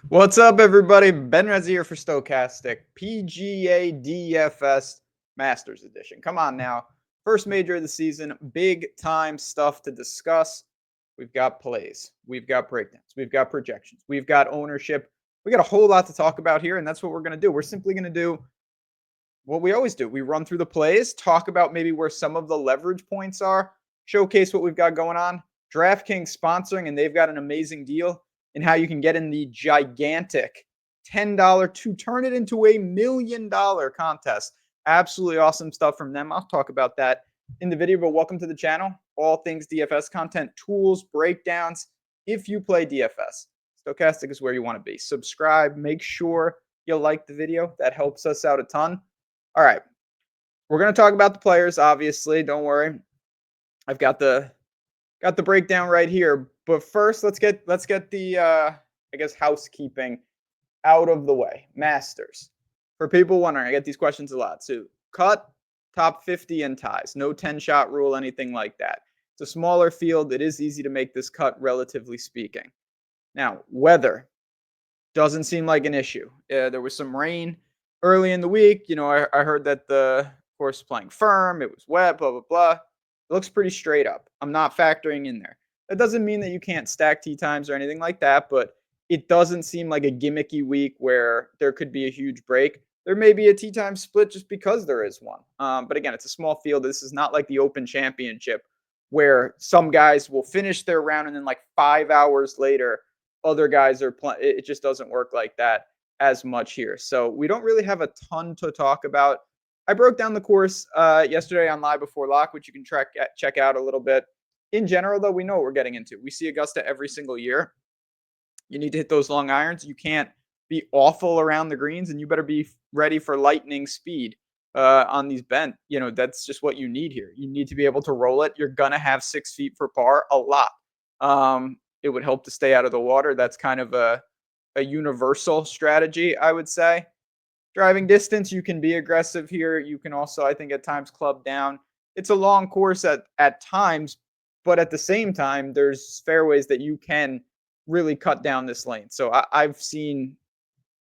What's up, everybody? Ben Rez here for Stokastic PGA DFS Masters Edition. Come on now. First major of the season, big time stuff to discuss. We've got plays, we've got breakdowns, we've got projections, we've got ownership. We got a whole lot to talk about here, and that's what we're going to do. We're simply going to do what we always do. We run through the plays, talk about maybe where some of the leverage points are, showcase what we've got going on. DraftKings sponsoring, and they've got an amazing deal in how you can get in the gigantic $10 to turn it into a $1 million contest. Absolutely awesome stuff from them. I'll talk about that in the video, but welcome to the channel. All things DFS content, tools, breakdowns. If you play DFS, Stokastic is where you want to be. Subscribe, make sure you like the video. That helps us out a ton. All right, we're going to talk about the players, obviously. Don't worry. I've got the breakdown right here. But first, let's get the I guess housekeeping out of the way. Masters. For people wondering, I get these questions a lot. So, cut, top 50 and ties. No 10-shot rule, anything like that. It's a smaller field. It is easy to make this cut, relatively speaking. Now, weather doesn't seem like an issue. There was some rain early in the week. You know, I heard that the course was playing firm. It was wet, blah, blah, blah. It looks pretty straight up. I'm not factoring in there. That doesn't mean that you can't stack tee times or anything like that, but it doesn't seem like a gimmicky week where there could be a huge break. There may be a tee time split just because there is one. But again, it's a small field. This is not like the Open Championship where some guys will finish their round and then like 5 hours later, other guys are playing. It just doesn't work like that as much here. So we don't really have a ton to talk about. I broke down the course yesterday on Live Before Lock, which you can check out a little bit. In general, though, we know what we're getting into. We see Augusta every single year. You need to hit those long irons. You can't be awful around the greens, and you better be ready for lightning speed on these bent. You know, that's just what you need here. You need to be able to roll it. You're going to have 6 feet for par a lot. It would help to stay out of the water. That's kind of a universal strategy, I would say. Driving distance, you can be aggressive here. You can also, I think, at times club down. It's a long course at times, but at the same time, there's fairways that you can really cut down this lane. So I've seen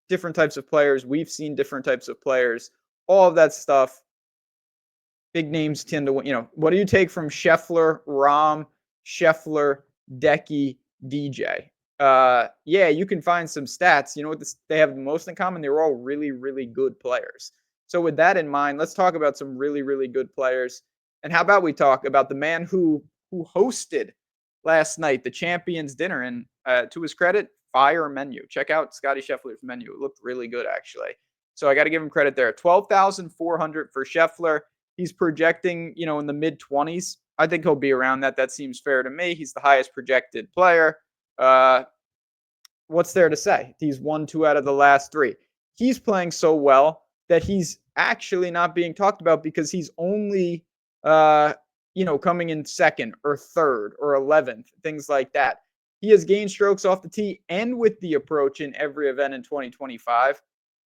different types of players. We've seen different types of players. All of that stuff. Big names tend to win. You know, what do you take from Scheffler, Rahm, Scheffler, Decky, DJ? Yeah, you can find some stats. You know what they have the most in common? They were all really, really good players. So with that in mind, let's talk about some really, really good players. And how about we talk about the man who hosted last night the Champions Dinner? And to his credit, fire menu. Check out Scottie Scheffler's menu. It looked really good, actually. So I got to give him credit there. 12,400 for Scheffler. He's projecting, you know, in the mid-20s. I think he'll be around that. That seems fair to me. He's the highest projected player. What's there to say? He's won 2 out of the last 3. He's playing so well that he's actually not being talked about because he's only, coming in second or third or 11th, things like that. He has gained strokes off the tee and with the approach in every event in 2025.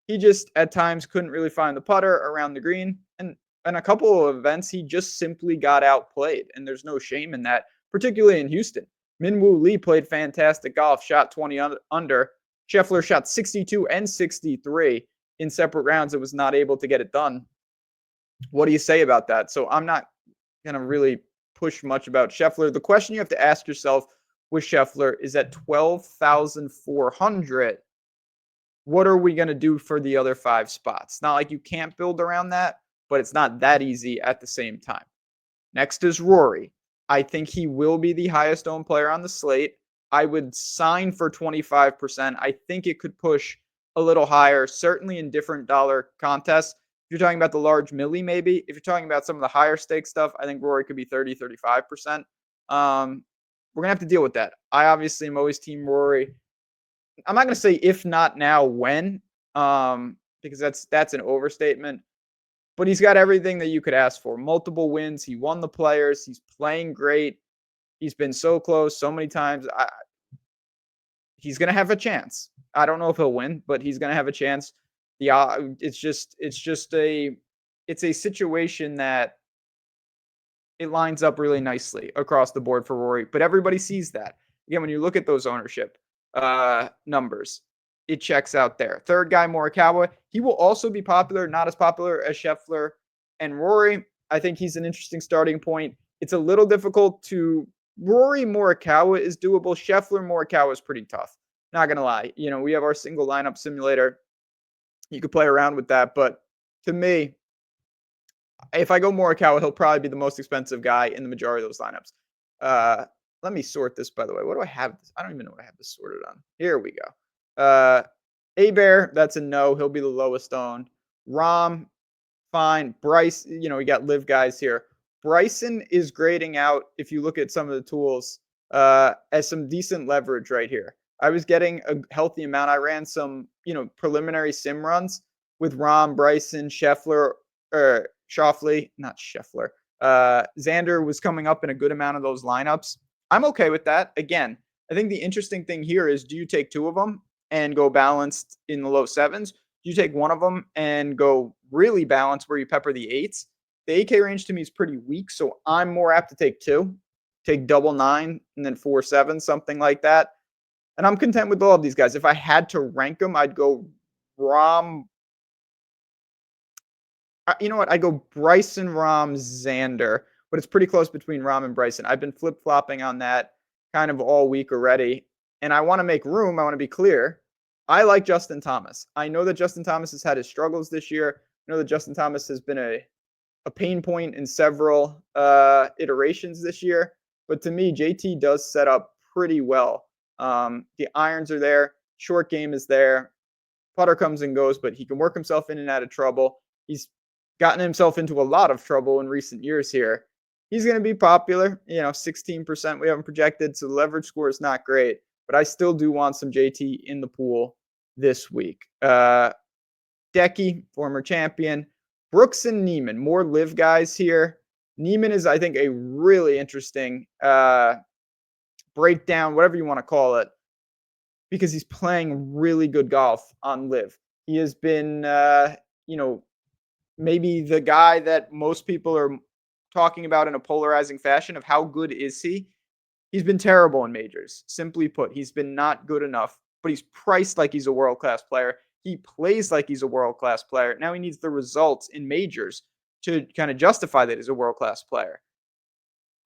He just at times couldn't really find the putter around the green. And in a couple of events, he just simply got outplayed. And there's no shame in that, particularly in Houston. Minwoo Lee played fantastic golf, shot 20 under. Scheffler shot 62 and 63 in separate rounds and was not able to get it done. What do you say about that? So I'm not going to really push much about Scheffler. The question you have to ask yourself with Scheffler is at 12,400, what are we going to do for the other 5 spots? Not like you can't build around that, but it's not that easy at the same time. Next is Rory. I think he will be the highest owned player on the slate. I would sign for 25%. I think it could push a little higher, certainly in different dollar contests. If you're talking about the large milli, maybe. If you're talking about some of the higher stake stuff, I think Rory could be 30, 35%. We're going to have to deal with that. I obviously am always team Rory. I'm not going to say if not now, when, because that's an overstatement. But he's got everything that you could ask for. Multiple wins. He won the Players. He's playing great. He's been so close so many times. He's going to have a chance. I don't know if he'll win, but he's going to have a chance. It's a situation that it lines up really nicely across the board for Rory. But everybody sees that. Again, when you look at those ownership numbers, it checks out there. Third guy, Morikawa. He will also be popular, not as popular as Scheffler and Rory. I think he's an interesting starting point. It's a little difficult to Rory Morikawa is doable. Scheffler Morikawa is pretty tough. Not gonna lie. We have our single lineup simulator. You could play around with that, but to me, if I go Morikawa, he'll probably be the most expensive guy in the majority of those lineups. Let me sort this, by the way. What do I have? I don't even know what I have this sorted on. Here we go. A-Bear, that's a no. He'll be the lowest owned. Rahm, fine. Bryce, we got LIV guys here. Bryson is grading out, if you look at some of the tools, as some decent leverage right here. I was getting a healthy amount. I ran some, preliminary sim runs with Rahm, Bryson, Scheffler, or Schauffele, not Scheffler. Xander was coming up in a good amount of those lineups. I'm okay with that. Again, I think the interesting thing here is, do you take two of them and go balanced in the low sevens? Do you take one of them and go really balanced where you pepper the eights? The 8K range to me is pretty weak, so I'm more apt to take two, take double 9 and then 4-7, something like that. And I'm content with all of these guys. If I had to rank them, I'd go Rahm. You know what? I go Bryson, Rahm, Xander, but it's pretty close between Rahm and Bryson. I've been flip-flopping on that kind of all week already, and I want to make room. I want to be clear. I like Justin Thomas. I know that Justin Thomas has had his struggles this year. I know that Justin Thomas has been a pain point in several iterations this year, but to me, JT does set up pretty well. The irons are there. Short game is there. Putter comes and goes, but he can work himself in and out of trouble. He's gotten himself into a lot of trouble in recent years here. He's going to be popular, 16% we haven't projected, so the leverage score is not great, but I still do want some JT in the pool this week. Decky, former champion. Brooks and Neiman, more LIV guys here. Neiman is, I think, a really interesting breakdown, whatever you want to call it, because he's playing really good golf on LIV. He has been, maybe the guy that most people are talking about in a polarizing fashion of how good is he. He's been terrible in majors. Simply put, he's been not good enough, but he's priced like he's a world-class player. He plays like he's a world-class player. Now he needs the results in majors to kind of justify that he's a world-class player.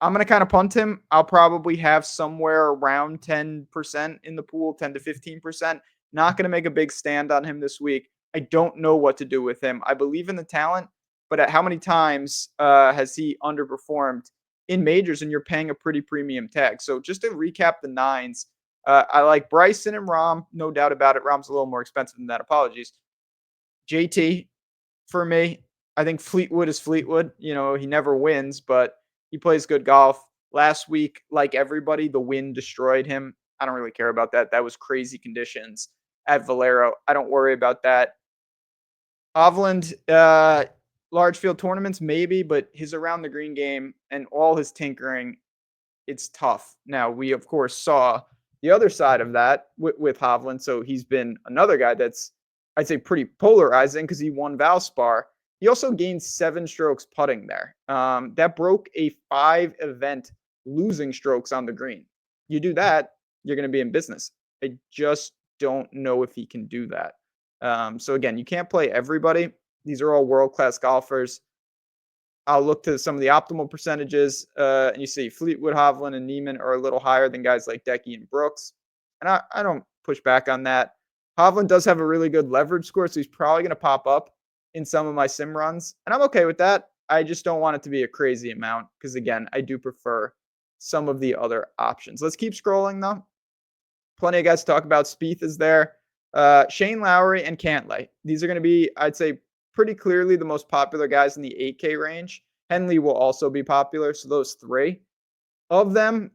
I'm going to kind of punt him. I'll probably have somewhere around 10% in the pool, 10 to 15%. Not going to make a big stand on him this week. I don't know what to do with him. I believe in the talent, but at how many times has he underperformed in majors, and you're paying a pretty premium tag? So just to recap the nines, I like Bryson and Rahm, no doubt about it. Rahm's a little more expensive than that. Apologies. JT, for me, I think Fleetwood is Fleetwood. He never wins, but he plays good golf. Last week, like everybody, the wind destroyed him. I don't really care about that. That was crazy conditions at Valero. I don't worry about that. Hovland, large field tournaments, maybe, but his around the green game and all his tinkering, it's tough. Now, we, of course, saw the other side of that with Hovland. So he's been another guy that's, I'd say, pretty polarizing because he won Valspar. He also gained 7 strokes putting there. That broke a 5-event losing strokes on the green. You do that, you're going to be in business. I just don't know if he can do that. So again, you can't play everybody. These are all world-class golfers. I'll look to some of the optimal percentages, and you see Fleetwood, Hovland, and Neiman are a little higher than guys like Decky and Brooks. And I don't push back on that. Hovland does have a really good leverage score, so he's probably going to pop up in some of my sim runs. And I'm okay with that. I just don't want it to be a crazy amount because, again, I do prefer some of the other options. Let's keep scrolling, though. Plenty of guys to talk about. Spieth is there. Shane Lowry and Cantlay. These are going to be, I'd say, pretty clearly the most popular guys in the 8K range. Henley will also be popular. So those 3 of them,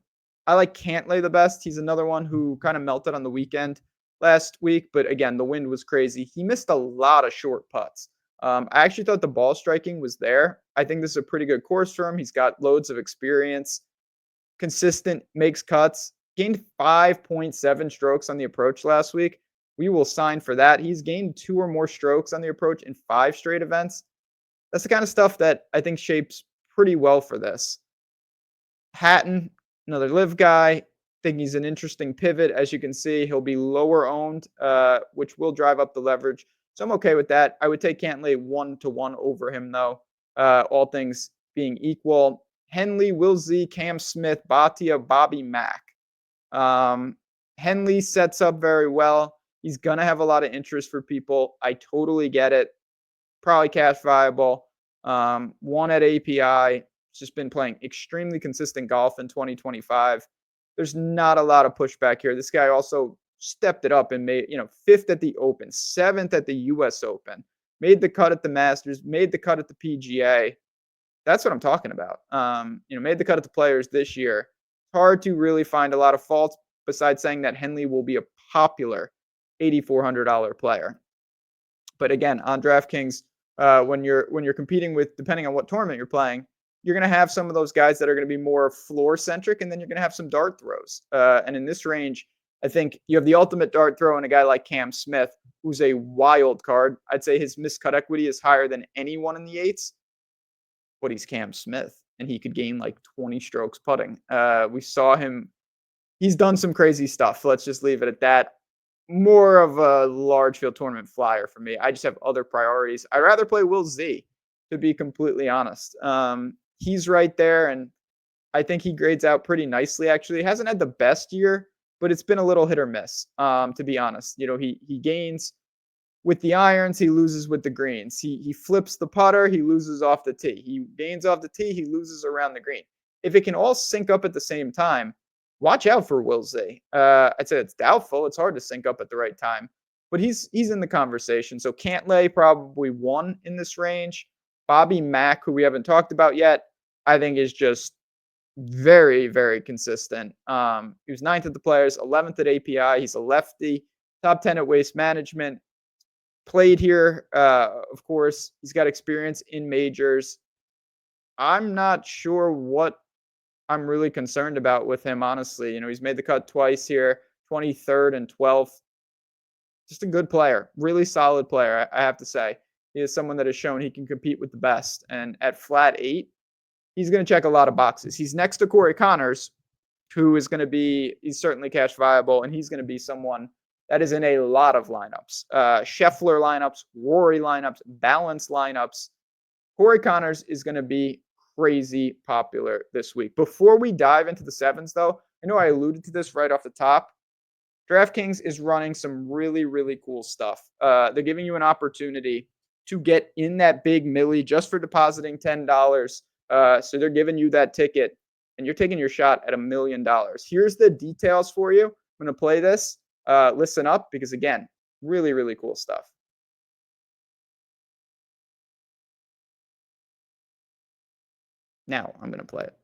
I like Cantlay the best. He's another one who kind of melted on the weekend last week. But again, the wind was crazy. He missed a lot of short putts. I actually thought the ball striking was there. I think this is a pretty good course for him. He's got loads of experience, consistent, makes cuts, gained 5.7 strokes on the approach last week. We will sign for that. He's gained 2 or more strokes on the approach in 5 straight events. That's the kind of stuff that I think shapes pretty well for this. Hatton, another LIV guy. Think he's an interesting pivot. As you can see, he'll be lower owned, which will drive up the leverage. So I'm okay with that. I would take Cantlay 1-1 over him, though, all things being equal. Henley, Will Z, Cam Smith, Bhatia, Bobby Mack. Henley sets up very well. He's going to have a lot of interest for people. I totally get it. Probably cash viable. One at API. He's just been playing extremely consistent golf in 2025. There's not a lot of pushback here. This guy also stepped it up and made, 5th at the Open, 7th at the US Open, made the cut at the Masters, made the cut at the PGA. That's what I'm talking about. Made the cut at the Players this year. Hard to really find a lot of faults besides saying that Henley will be a popular $8,400 player. But again, on DraftKings, when you're competing with, depending on what tournament you're playing, you're going to have some of those guys that are going to be more floor centric, and then you're going to have some dart throws. And in this range, I think you have the ultimate dart throw in a guy like Cam Smith, who's a wild card. I'd say his miscut equity is higher than anyone in the eights, but he's Cam Smith, and he could gain like 20 strokes putting. We saw him. He's done some crazy stuff. Let's just leave it at that. More of a large field tournament flyer for me. I just have other priorities. I'd rather play Will Z, to be completely honest. He's right there, and I think he grades out pretty nicely, actually. He hasn't had the best year, but it's been a little hit or miss, to be honest. He gains with the irons, he loses with the greens. He flips the putter, he loses off the tee. He gains off the tee, he loses around the green. If it can all sync up at the same time, watch out for Will Z. I'd say it's doubtful. It's hard to sync up at the right time, but he's in the conversation. So Cantlay probably 1 in this range. Bobby Mack, who we haven't talked about yet, I think is just very, very consistent. He was 9th at the Players, 11th at API. He's a lefty, top 10 at Waste Management. Played here, of course. He's got experience in majors. I'm not sure what I'm really concerned about with him, honestly. He's made the cut twice here, 23rd and 12th. Just a good player, really solid player, I have to say. He is someone that has shown he can compete with the best. And at flat 8, he's going to check a lot of boxes. He's next to Corey Connors, who is going to be, he's certainly cash viable, and he's going to be someone that is in a lot of lineups. Scheffler lineups, Rory lineups, balanced lineups. Corey Connors is going to be crazy popular this week. Before we dive into the sevens, though, I know I alluded to this right off the top. DraftKings is running some really, really cool stuff. They're giving you an opportunity to get in that big milli just for depositing $10. So they're giving you that ticket, and you're taking your shot at $1 million. Here's the details for you. I'm going to play this. Listen up, because again, really, really cool stuff. Now I'm going to play it.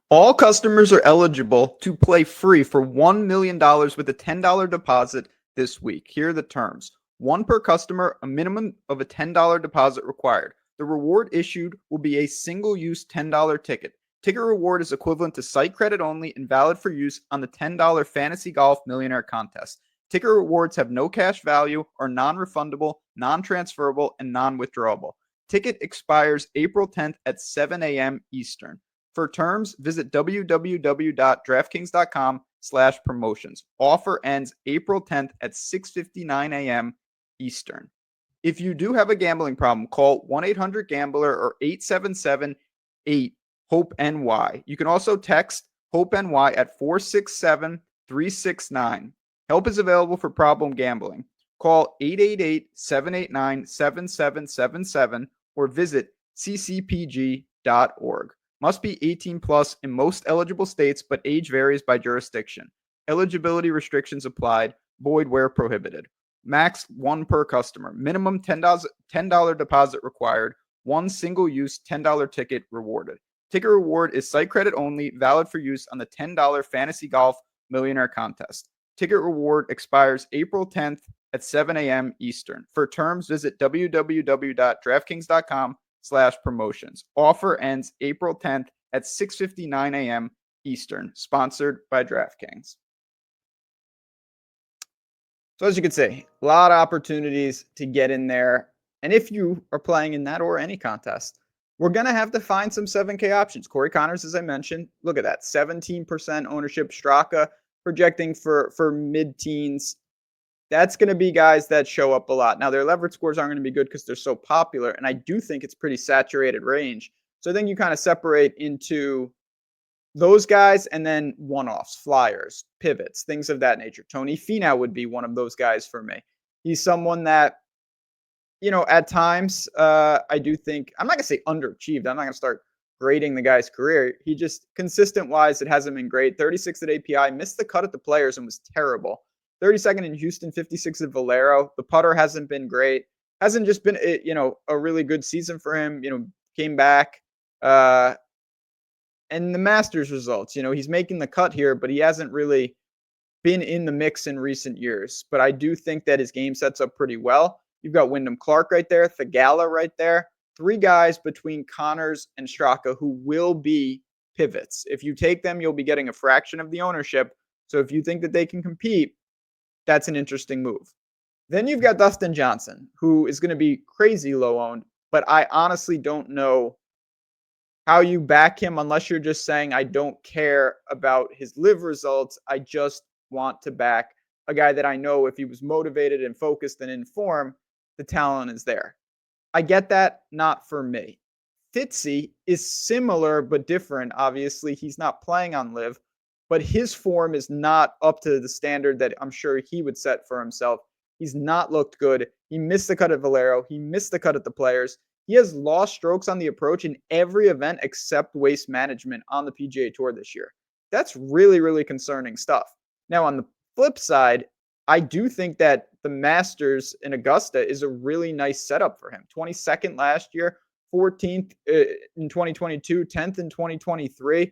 All customers are eligible to play free for $1 million with a $10 deposit this week. Here are the terms. 1 per customer, a minimum of a $10 deposit required. The reward issued will be a single-use $10 ticket. Ticket reward is equivalent to site credit only and valid for use on the $10 Fantasy Golf Millionaire Contest. Ticket rewards have no cash value, are non-refundable, non-transferable, and non-withdrawable. Ticket expires April 10th at 7 a.m. Eastern. For terms, visit www.draftkings.com/promotions. Offer ends April 10th at 6:59 a.m. Eastern. If you do have a gambling problem, call 1-800-GAMBLER or 877-8-HOPE-NY. You can also text HOPE-NY at 467-369. Help is available for problem gambling. Call 888-789-7777 or visit ccpg.org. Must be 18 plus in most eligible states, but age varies by jurisdiction. Eligibility restrictions applied. Void where prohibited. Max 1 per customer. Minimum $10 deposit required. 1 single-use $10 ticket rewarded. Ticket reward is site credit only, valid for use on the $10 Fantasy Golf Millionaire Contest. Ticket reward expires April 10th at 7 a.m. Eastern. For terms, visit www.draftkings.com/promotions. Offer ends April 10th at 6:59 a.m. Eastern. Sponsored by DraftKings. So as you can see, a lot of opportunities to get in there. And if you are playing in that or any contest, we're going to have to find some 7K options. Corey Connors, as I mentioned, look at that, 17% ownership. Straka projecting for mid-teens. That's going to be guys that show up a lot. Now, their leverage scores aren't going to be good because they're so popular, and I do think it's pretty saturated range. So I think you kind of separate into those guys and then one-offs, flyers, pivots, things of that nature. Tony Finau would be one of those guys for me. He's someone that, at times, I do think, I'm not going to say underachieved. I'm not going to start grading the guy's career. He just, consistent-wise, it hasn't been great. 36 at API, missed the cut at the Players and was terrible. 32nd in Houston, 56 at Valero. The putter hasn't been great. Hasn't just been, a really good season for him. Came back. And the Masters results, he's making the cut here, but he hasn't really been in the mix in recent years. But I do think that his game sets up pretty well. You've got Wyndham Clark right there, Thagala right there. 3 guys between Connors and Straka who will be pivots. If you take them, you'll be getting a fraction of the ownership. So if you think that they can compete, that's an interesting move. Then you've got Dustin Johnson, who is going to be crazy low owned, but I honestly don't know how you back him unless you're just saying, I don't care about his LIV results. I just want to back a guy that I know if he was motivated and focused and in form, the talent is there. I get that, not for me. Fitzy is similar but different. Obviously, he's not playing on LIV, but his form is not up to the standard that I'm sure he would set for himself. He's not looked good. He missed the cut at Valero. He missed the cut at the Players. He has lost strokes on the approach in every event except Waste Management on the PGA Tour this year. That's really, really concerning stuff. Now, on the flip side, I do think that the Masters in Augusta is a really nice setup for him. 22nd last year, 14th in 2022, 10th in 2023.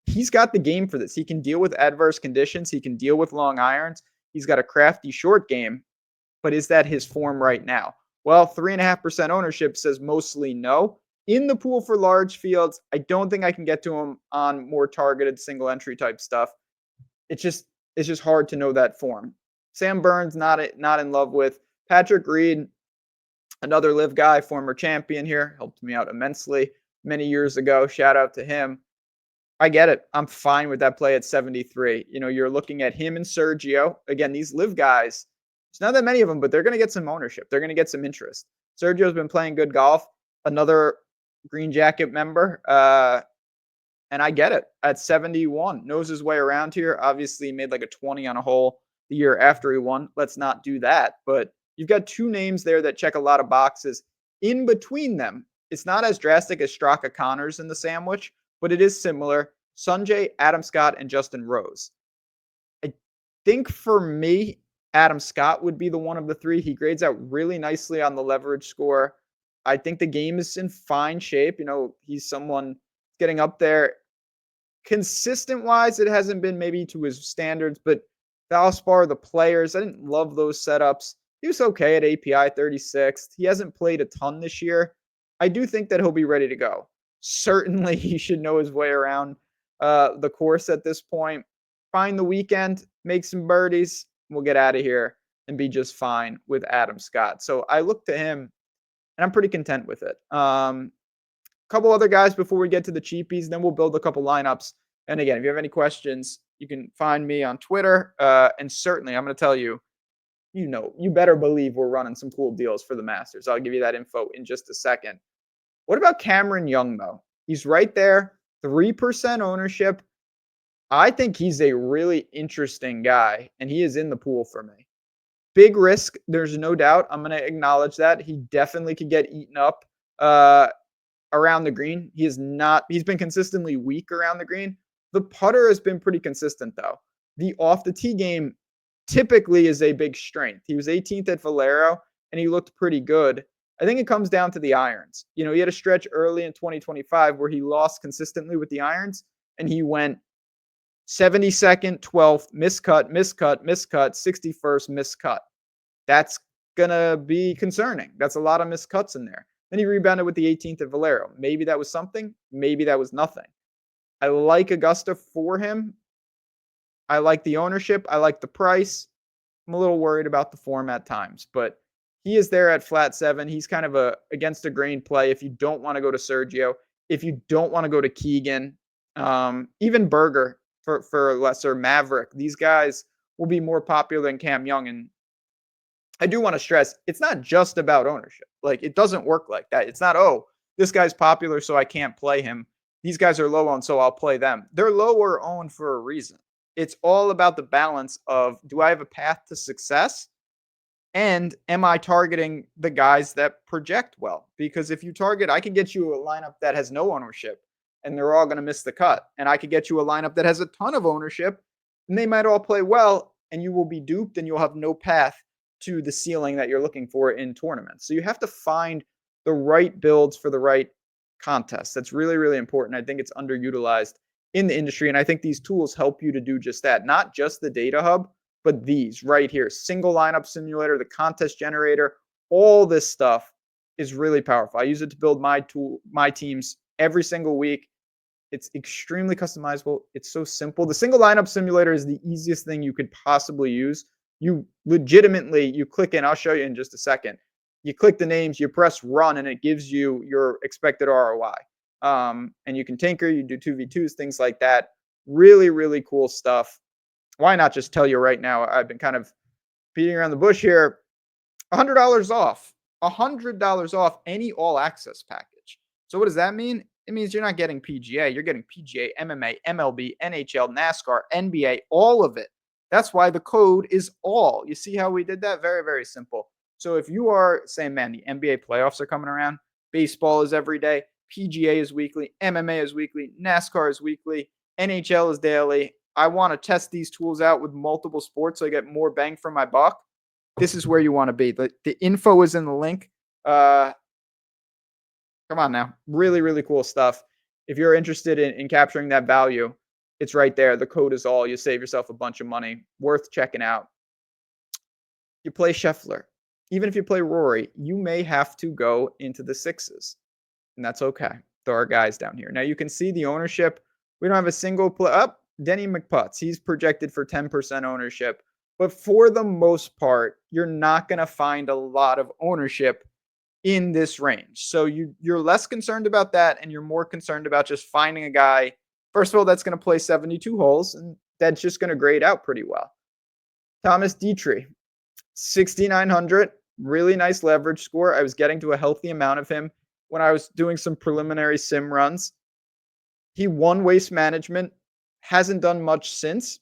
He's got the game for this. He can deal with adverse conditions. He can deal with long irons. He's got a crafty short game. But is that his form right now? Well, 3.5% ownership says mostly no. In the pool for large fields, I don't think I can get to him on more targeted single entry type stuff. It's just hard to know that form. Sam Burns, not in love with. Patrick Reed, another LIV guy, former champion here, helped me out immensely many years ago. Shout out to him. I get it. I'm fine with that play at 73. You're looking at him and Sergio. Again, these LIV guys, it's not that many of them, but they're going to get some ownership. They're going to get some interest. Sergio's been playing good golf. Another Green Jacket member. And I get it. At 71, knows his way around here. Obviously, he made like a 20 on a hole the year after he won. Let's not do that. But you've got 2 names there that check a lot of boxes. In between them, it's not as drastic as Straka Connors in the sandwich, but it is similar. Sungjae, Adam Scott, and Justin Rose. I think for me, Adam Scott would be the one of the 3. He grades out really nicely on the leverage score. I think the game is in fine shape. He's someone getting up there. Consistent-wise, it hasn't been maybe to his standards, but Valspar, the Players, I didn't love those setups. He was okay at API 36th. He hasn't played a ton this year. I do think that he'll be ready to go. Certainly, he should know his way around the course at this point. Find the weekend, make some birdies, we'll get out of here and be just fine with Adam Scott. So I look to him, and I'm pretty content with it. Couple other guys before we get to the cheapies, then we'll build a couple lineups. And again, if you have any questions, you can find me on Twitter. And certainly, I'm going to tell you, you better believe we're running some cool deals for the Masters. I'll give you that info in just a second. What about Cameron Young, though? He's right there, 3% ownership. I think he's a really interesting guy, and he is in the pool for me. Big risk, there's no doubt. I'm going to acknowledge that. He definitely could get eaten up around the green. He's been consistently weak around the green. The putter has been pretty consistent, though. The off-the-tee game typically is a big strength. He was 18th at Valero, and he looked pretty good. I think it comes down to the irons. He had a stretch early in 2025 where he lost consistently with the irons, and he went 72nd, 12th, miscut, 61st, miscut. That's going to be concerning. That's a lot of miscuts in there. Then he rebounded with the 18th at Valero. Maybe that was something. Maybe that was nothing. I like Augusta for him. I like the ownership. I like the price. I'm a little worried about the form at times, but He is there at flat 7. He's kind of a against the grain play if you don't want to go to Sergio, if you don't want to go to Keegan, even Berger for lesser Maverick. These guys will be more popular than Cam Young. And I do want to stress, it's not just about ownership. Like, it doesn't work like that. It's not, oh, this guy's popular, so I can't play him. These guys are low owned, so I'll play them. They're lower owned for a reason. It's all about the balance of, do I have a path to success? And am I targeting the guys that project well? Because if you target, I can get you a lineup that has no ownership and they're all going to miss the cut. And I could get you a lineup that has a ton of ownership and they might all play well and you will be duped and you'll have no path to the ceiling that you're looking for in tournaments. So you have to find the right builds for the right contests. That's really, really important. I think it's underutilized in the industry. And I think these tools help you to do just that, not just the data hub, but these right here, single lineup simulator, the contest generator, all this stuff is really powerful. I use it to build my teams every single week. It's extremely customizable. It's so simple. The single lineup simulator is the easiest thing you could possibly use. You legitimately, you click in, I'll show you in just a second. You click the names, you press run, and it gives you your expected ROI. And you can tinker, you do 2v2s, things like that. Really, really cool stuff. Why not just tell you right now? I've been kind of beating around the bush here. $100 off. $100 off any all access package. So what does that mean? It means you're not getting PGA. You're getting PGA, MMA, MLB, NHL, NASCAR, NBA, all of it. That's why the code is all. You see how we did that? Very, very simple. So if you are saying, man, the NBA playoffs are coming around, baseball is every day, PGA is weekly, MMA is weekly, NASCAR is weekly, NHL is daily. I want to test these tools out with multiple sports so I get more bang for my buck. This is where you want to be. The info is in the link. Come on now. Really, really cool stuff. If you're interested in capturing that value, it's right there. The code is all. You save yourself a bunch of money. Worth checking out. You play Scheffler. Even if you play Rory, you may have to go into the 6s. And that's okay. There are guys down here. Now you can see the ownership. We don't have a single play up. Denny McPutts, he's projected for 10% ownership. But for the most part, you're not going to find a lot of ownership in this range. So you're less concerned about that, and you're more concerned about just finding a guy, first of all, that's going to play 72 holes, and that's just going to grade out pretty well. Thomas Dietrich, 6,900, really nice leverage score. I was getting to a healthy amount of him when I was doing some preliminary sim runs. He won Waste Management. Hasn't done much since.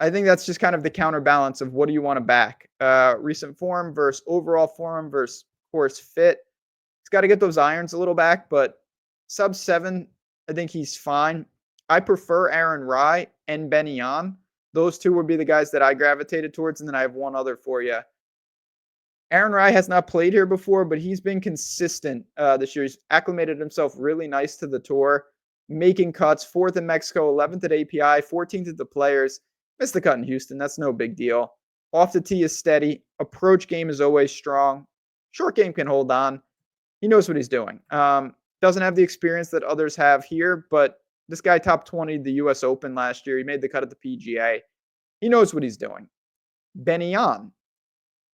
I think that's just kind of the counterbalance of what do you want to back? Recent form versus overall form versus course fit. He's got to get those irons a little back, but sub 7, I think he's fine. I prefer Aaron Rai and Benny Yan. Those two would be the guys that I gravitated towards, and then I have one other for you. Aaron Rai has not played here before, but he's been consistent this year. He's acclimated himself really nice to the tour, making cuts, 4th in Mexico, 11th at API, 14th at the Players. Missed the cut in Houston. That's no big deal. Off the tee is steady. Approach game is always strong. Short game can hold on. He knows what he's doing. Doesn't have the experience that others have here, but this guy top 20 the U.S. Open last year. He made the cut at the PGA. He knows what he's doing. Benny Yan.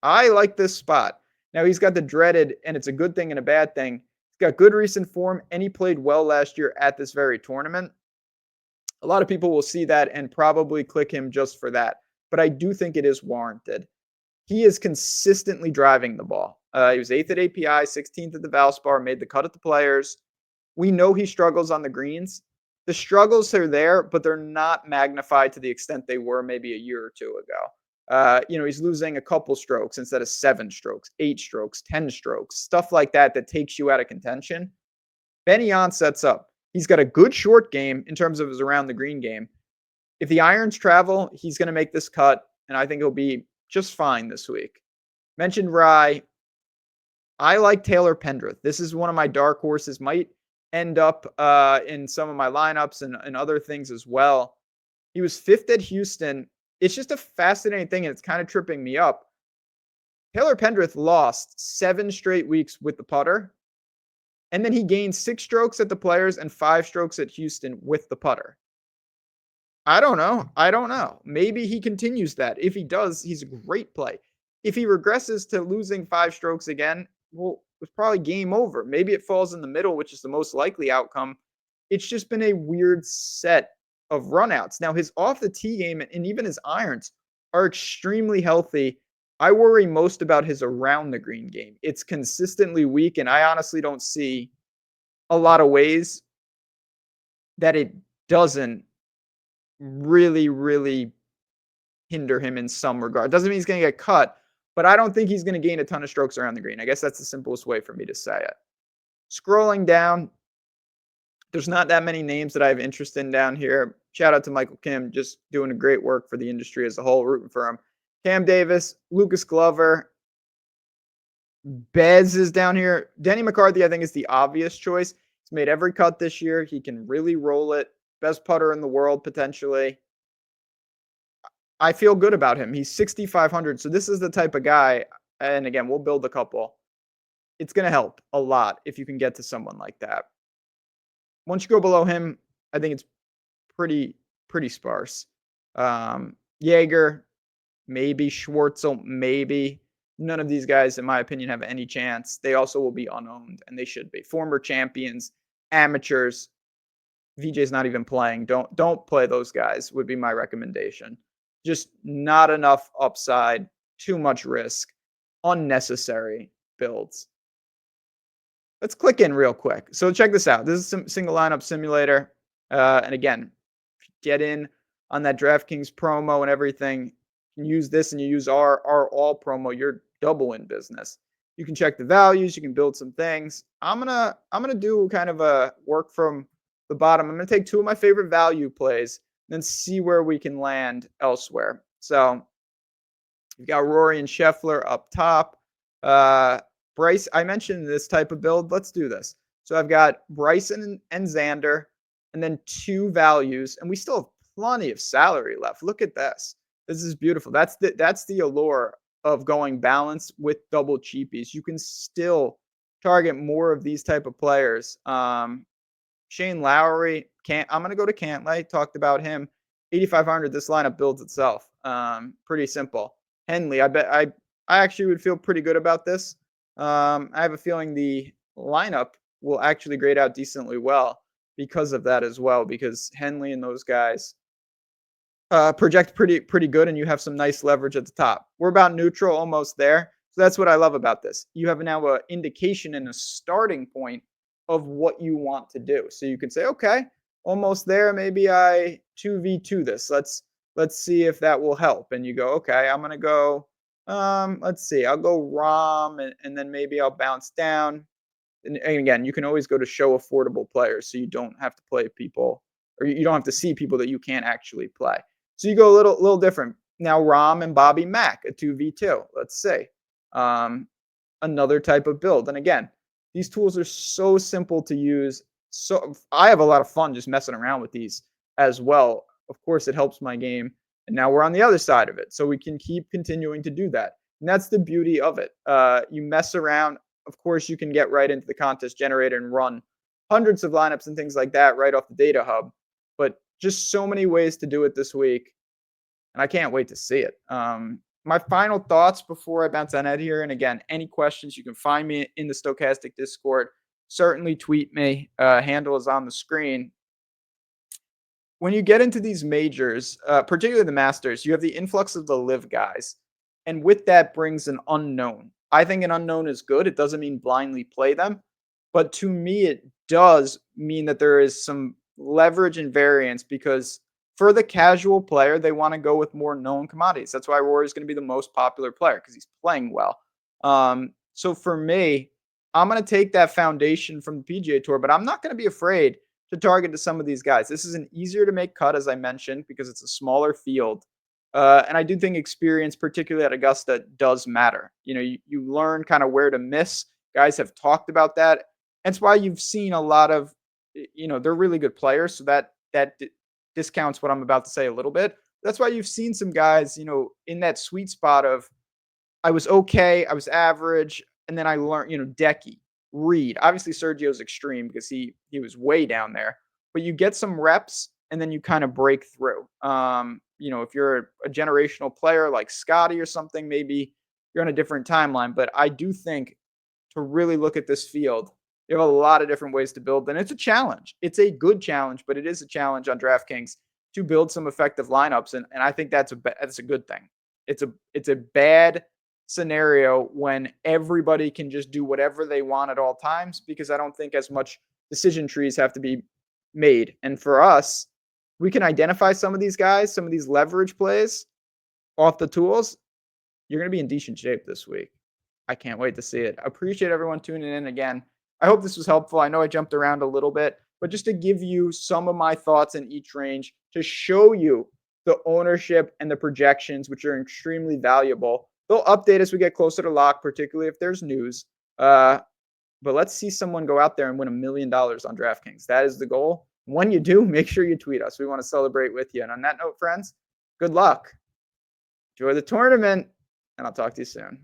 I like this spot. Now, he's got the dreaded, and it's a good thing and a bad thing. He's got good recent form, and he played well last year at this very tournament. A lot of people will see that and probably click him just for that. But I do think it is warranted. He is consistently driving the ball. He was 8th at API, 16th at the Valspar, made the cut at the Players. We know he struggles on the greens. The struggles are there, but they're not magnified to the extent they were maybe a year or two ago. He's losing a couple strokes instead of 7 strokes, 8 strokes, 10 strokes, stuff like that takes you out of contention. Benny Yan sets up. He's got a good short game in terms of his around the green game. If the irons travel, he's going to make this cut, and I think he'll be just fine this week. Mentioned Rye. I like Taylor Pendrith. This is one of my dark horses. Might end up in some of my lineups and other things as well. He was 5th at Houston. It's just a fascinating thing, and it's kind of tripping me up. Taylor Pendrith lost 7 straight weeks with the putter, and then he gained 6 strokes at the Players and 5 strokes at Houston with the putter. I don't know. Maybe he continues that. If he does, he's a great play. If he regresses to losing 5 strokes again, well, it's probably game over. Maybe it falls in the middle, which is the most likely outcome. It's just been a weird set of runouts. Now, his off the tee game and even his irons are extremely healthy. I worry most about his around the green game. It's consistently weak, and I honestly don't see a lot of ways that it doesn't really hinder him in some regard. Doesn't mean he's going to get cut, but I don't think he's going to gain a ton of strokes around the green. I guess that's the simplest way for me to say it. Scrolling down, there's not that many names that I have interest in down here. Shout out to Michael Kim, just doing a great work for the industry as a whole, rooting for him. Cam Davis, Lucas Glover, Bez is down here. Denny McCarthy, I think, is the obvious choice. He's made every cut this year. He can really roll it. Best putter in the world, potentially. I feel good about him. He's 6,500. So this is the type of guy, and again, we'll build a couple. It's going to help a lot if you can get to someone like that. Once you go below him, I think it's pretty sparse. Jaeger, maybe. Schwartzel, maybe. None of these guys, in my opinion, have any chance. They also will be unowned, and they should be. Former champions, amateurs. VJ's not even playing. Don't play those guys would be my recommendation. Just not enough upside, too much risk, unnecessary builds. Let's click in real quick. So check this out. This is some single lineup simulator. And again, get in on that DraftKings promo and everything. You can use this and you use our all promo, you're double in business. You can check the values, you can build some things. I'm gonna do kind of a work from the bottom. I'm gonna take 2 of my favorite value plays, then see where we can land elsewhere. So you've got Rory and Scheffler up top. Bryce, I mentioned this type of build. Let's do this. So I've got Bryson and Xander, and then 2 values, and we still have plenty of salary left. Look at this. This is beautiful. That's the allure of going balanced with double cheapies. You can still target more of these type of players. Shane Lowry, I'm going to go to Cantlay. Talked about him. 8,500. This lineup builds itself. Pretty simple. Henley, I actually would feel pretty good about this. I have a feeling the lineup will actually grade out decently well because of that as well, because Henley and those guys project pretty good, and you have some nice leverage at the top. We're about neutral, almost there. So that's what I love about this. You have now an indication and a starting point of what you want to do. So you can say, okay, almost there. Maybe I 2v2 this. Let's see if that will help. And you go, okay, I'm going to go, let's see, I'll go Rom, and then maybe I'll bounce down. And again, you can always go to show affordable players, so you don't have to play people, or you don't have to see people that you can't actually play. So you go a little different. Now Rom and Bobby Mack, a 2v2, let's say. Another type of build. And again, these tools are so simple to use. So I have a lot of fun just messing around with these as well. Of course, it helps my game. And now we're on the other side of it. So we can keep continuing to do that. And that's the beauty of it. You mess around. Of course, you can get right into the contest generator and run hundreds of lineups and things like that right off the data hub. But just so many ways to do it this week. And I can't wait to see it. My final thoughts before I bounce on Ed here. And again, any questions, you can find me in the Stokastic Discord. Certainly tweet me. Handle is on the screen. When you get into these majors, particularly the Masters, you have the influx of the LIV guys. And with that brings an unknown. I think an unknown is good. It doesn't mean blindly play them. But to me, it does mean that there is some leverage and variance, because for the casual player, they want to go with more known commodities. That's why Rory's going to be the most popular player, because he's playing well. So for me, I'm going to take that foundation from the PGA Tour, but I'm not going to be afraid to target to some of these guys. This is an easier to make cut, as I mentioned, because it's a smaller field. And I do think experience, particularly at Augusta, does matter. You learn kind of where to miss. Guys have talked about that. That's why you've seen a lot of, they're really good players. So that discounts what I'm about to say a little bit. That's why you've seen some guys, in that sweet spot of, I was okay, I was average, and then I learned, Decky, Reed. Obviously, Sergio's extreme because he was way down there. But you get some reps, and then you kind of break through. If you're a generational player like Scotty or something, maybe you're on a different timeline. But I do think to really look at this field, you have a lot of different ways to build, and it's a challenge. It's a good challenge, but it is a challenge on DraftKings to build some effective lineups, and I think that's a good thing. It's a bad scenario when everybody can just do whatever they want at all times, because I don't think as much decision trees have to be made. And for us, we can identify some of these guys, some of these leverage plays off the tools. You're going to be in decent shape this week. I can't wait to see it. I appreciate everyone tuning in again. I hope this was helpful. I know I jumped around a little bit, but just to give you some of my thoughts in each range, to show you the ownership and the projections, which are extremely valuable. They'll update as we get closer to lock, particularly if there's news. But let's see someone go out there and win $1 million on DraftKings. That is the goal. When you do, make sure you tweet us. We want to celebrate with you. And on that note, friends, good luck. Enjoy the tournament, and I'll talk to you soon.